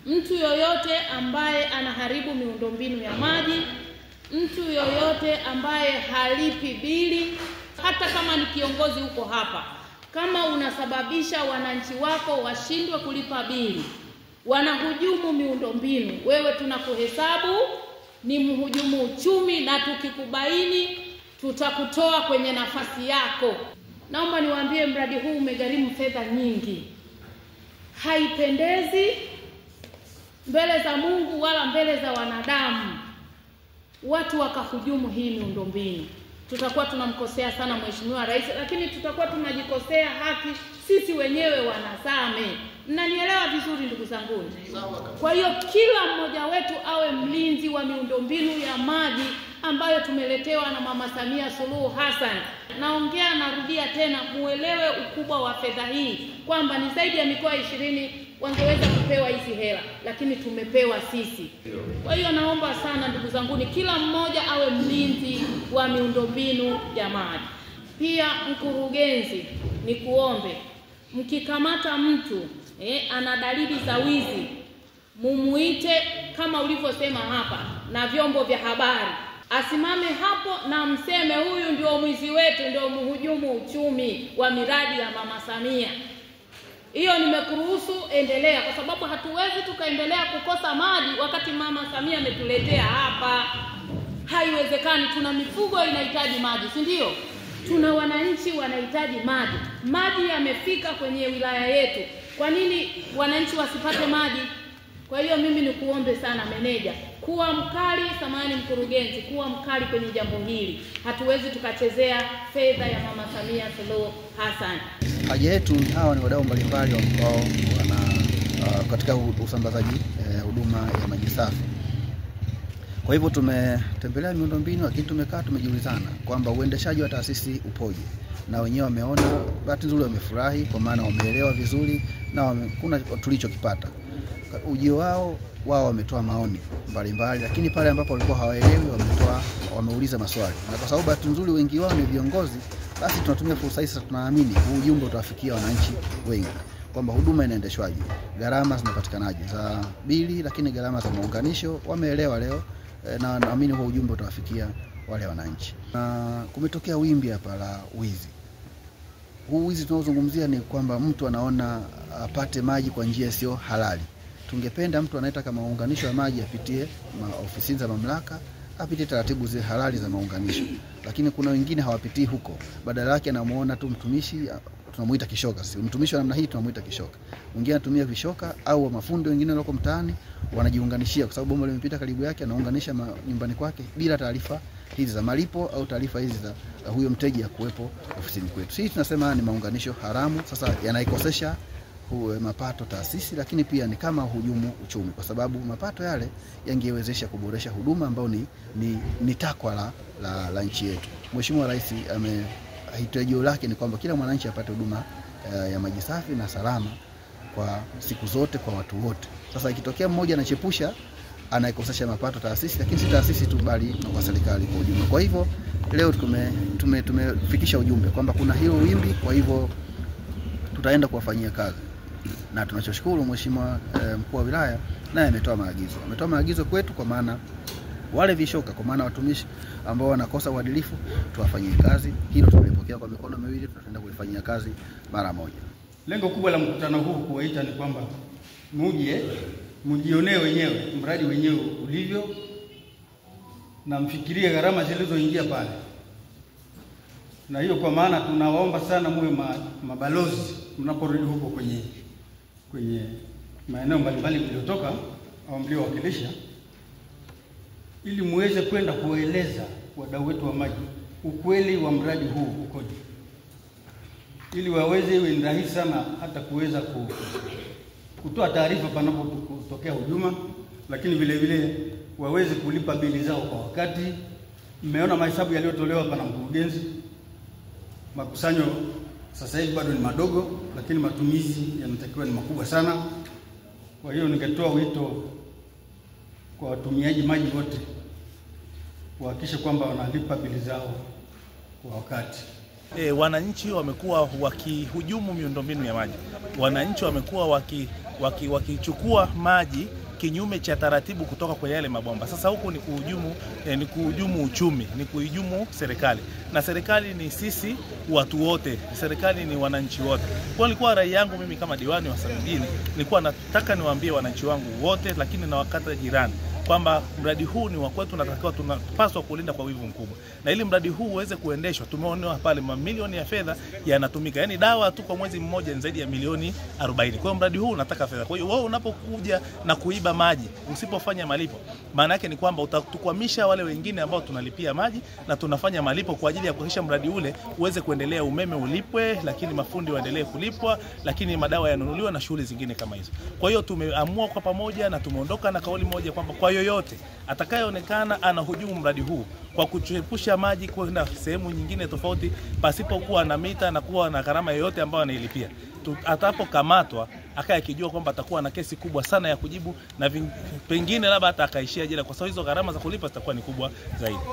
Mtu yoyote ambaye anaharibu miundombinu ya maji, mtu yoyote ambaye halipi bili, hata kama ni kiongozi huko hapa, kama unasababisha wananchi wako washindwe kulipa bili, wanahujumu miundombinu, wewe tunakuhesabu ni mhujumu uchumi, na tukikubaini tutakutoa kwenye nafasi yako. Naomba niwaambie, mradi huu umegharimu fedha nyingi. Haipendezi mbele za Mungu wala mbele za wanadamu watu wakahujumu hii miundombinu. Tutakuwa tunamkosea sana Mheshimiwa Rais, lakini tutakuwa tunajikosea haki sisi wenyewe wanasame. Mnanielewa vizuri ndugu zangu? Kwa hiyo kila mmoja wetu awe mlinzi wa miundombinu ya maji ambayo tumeletewa na Mama Samia Suluhu Hassan. Naongea, narudia tena, muelewe ukubwa wa fedha hii, kwamba ni zaidi ya mikoa 20 wangeweza kupewa hizi hela, lakini tumepewa sisi. Kwa hiyo naomba sana ndugu zangu, kila mmoja awe mlinzi wa miundombinu ya maji. Pia mkurugenzi, ni kuombe mkikamata mtu ana dalili za wizi, mumuite kama ulivyosema hapa na vyombo vya habari, asimame hapo na mseme huyu ndio mwizi wetu, ndio mhujumu uchumi wa miradi ya Mama Samia. Hiyo nimekuruhusu, endelea, kwa sababu hatuwezi tukaendelea kukosa maji wakati Mama Samia ametuletea hapa. Haiwezekani. Tuna mifugo inahitaji maji, si ndio? Tuna wananchi wanahitaji maji. Maji yamefika kwenye wilaya yetu. Kwa nini wananchi wasipate maji? Kwa hiyo mimi nikuombe sana meneja, kuwa mkali, samahani mkurugenzi, kuwa mkali kwenye jambo hili. Hatuwezi tukachezea fedha ya Mama Samia Suluhu Hassan. Haja yetu, hawa ni wadau mbalimbali ambao katika usambazaji huduma ya maji safi. Kwa hivyo tumetembelea miundombinu, lakini tumekaa tumejiulizana kwamba uendeshaji wa taasisi upoje, na wenyewe wameona, bahati nzuri wamefurahi, kwa maana wameelewa vizuri na kuna tulichokipata. Ujio wao wametoa maoni mbalimbali, lakini pale ambapo walikuwa hawaelewi wameuliza maswali, na kwa sababu bahati nzuri wengi wao ni viongozi, basi tunatumia fursa hii sasa. Tunaamini huu ujumbe utawafikia wananchi wengi kwamba huduma inaendeshwaje, gharama zinapatikanaje za bili, lakini gharama za maunganisho wameelewa leo, na naamini huu ujumbe utawafikia wale wananchi. Na kumetokea wimbi hapa la wizi. Huu wizi tunaozungumzia ni kwamba mtu anaona apate maji kwa njia sio halali. Tungependa mtu anayetaka maunganisho ya maji apitie ofisini za mamlaka, apitie taratibu zile halali za maunganisho. Lakini kuna wengine hawapitii huko. Badala yake anamuona tu mtumishi, tunamuita kishoka. Sisi mtumishi wa namna hii tunamuita kishoka. Mwingine anatumia vishoka au mafundi wengine walioko mtaani wanajiunganishia, kwa sababu bomba limepita karibu yake, anaunganisha nyumbani kwake bila taarifa hizi za malipo au taarifa hizi za huyo mteja kuwepo ofisini kwetu. Sisi tunasema ni maunganisho haramu. Sasa yanaikosesha mapato taasisi, lakini pia ni kama hujumu uchumi, kwa sababu mapato yale yangewezesha kuboresha huduma ambayo ni takwa la nchi yetu. Mheshimiwa Rais hitajio lake ni kwamba kila mwananchi apate huduma ya maji safi na salama kwa siku zote kwa watu wote. Sasa ikitokea mmoja anachepusha, anaikosesha mapato taasisi, lakini si taasisi tu bali kwa serikali kwa ujumla. Kwa hivyo leo tumefikisha ujumbe kwamba kuna hilo wimbi, kwa hivyo tutaenda kuwafanyia kazi. Na tunachoshukuru Mheshimiwa mkuu wa wilaya naye ametoa maagizo. Ametoa maagizo kwetu, kwa maana wale vishoka, kwa maana watumishi ambao wanakosa uadilifu tuwafanyie kazi. Hilo tumepokea kwa mikono miwili, tutaenda kulifanyia kazi mara moja. Lengo kubwa la mkutano huu kuwaita ni kwamba mjionee wenyewe mradi wenyewe ulivyo, na mfikirie gharama zilizoingia pale. Na hiyo kwa maana tunawaomba sana muwe mabalozi mnaporudi huko kwenye maeneo mbalimbali mliotoka au mliowakilisha, ili muweze kwenda kueleza wadau wetu wa maji ukweli wa mradi huu ukoje, ili waweze iwe ni rahisi sana hata kuweza kutoa taarifa panapotokea hujuma, lakini vile vile waweze kulipa bili zao kwa wakati. Mmeona mahesabu yaliyotolewa hapa na mkurugenzi. Makusanyo sasa hivi bado ni madogo, lakini matumizi yanatakiwa ni makubwa sana. Kwa hiyo ningetoa wito kwa watumiaji maji wote kuhakikisha kwamba wanalipa bili zao kwa wakati. Wananchi wamekuwa wakihujumu miundombinu ya maji. Wananchi wamekuwa wakichukua maji kinyume cha taratibu kutoka kwa yale mabomba. Sasa huku ni kuhujumu uchumi, ni kuhujumu serikali. Na serikali ni sisi watu wote, serikali ni wananchi wote. Kwa nilikuwa rai yangu mimi kama diwani wa Same Mjini, nilikuwa nataka niwaambie wananchi wangu wote, lakini na wakata jirani, kwamba mradi huu ni wa kwetu, tunapaswa kulinda kwa wivu mkubwa. Na ili mradi huu uweze kuendeshwa, tumeona pale mamilioni ya fedha yanatumika. Yaani dawa tu kwa mwezi mmoja ni zaidi ya milioni 40. Kwa hiyo mradi huu unataka fedha. Kwa hiyo wewe unapokuja na kuiba maji, usipofanya malipo, maana yake ni kwamba utatukwamisha wale wengine ambao tunalipia maji na tunafanya malipo kwa ajili ya kuhakikisha mradi ule uweze kuendelea, umeme ulipwe, lakini mafundi waendelee kulipwa, lakini madawa yanunuliwe na shughuli zingine kama hizo. Kwa hiyo tumeamua kwa pamoja na tumeondoka na kauli moja kwamba kwa yoyote atakayeonekana anahujumu mradi huu kwa kuchepusha maji kwenda sehemu nyingine tofauti pasipokuwa na mita na kuwa na gharama yoyote ambayo anailipia, atapokamatwa akaye akijua kwamba atakuwa na kesi kubwa sana ya kujibu, na pengine labda hata akaishia jela, kwa sababu hizo gharama za kulipa zitakuwa ni kubwa zaidi.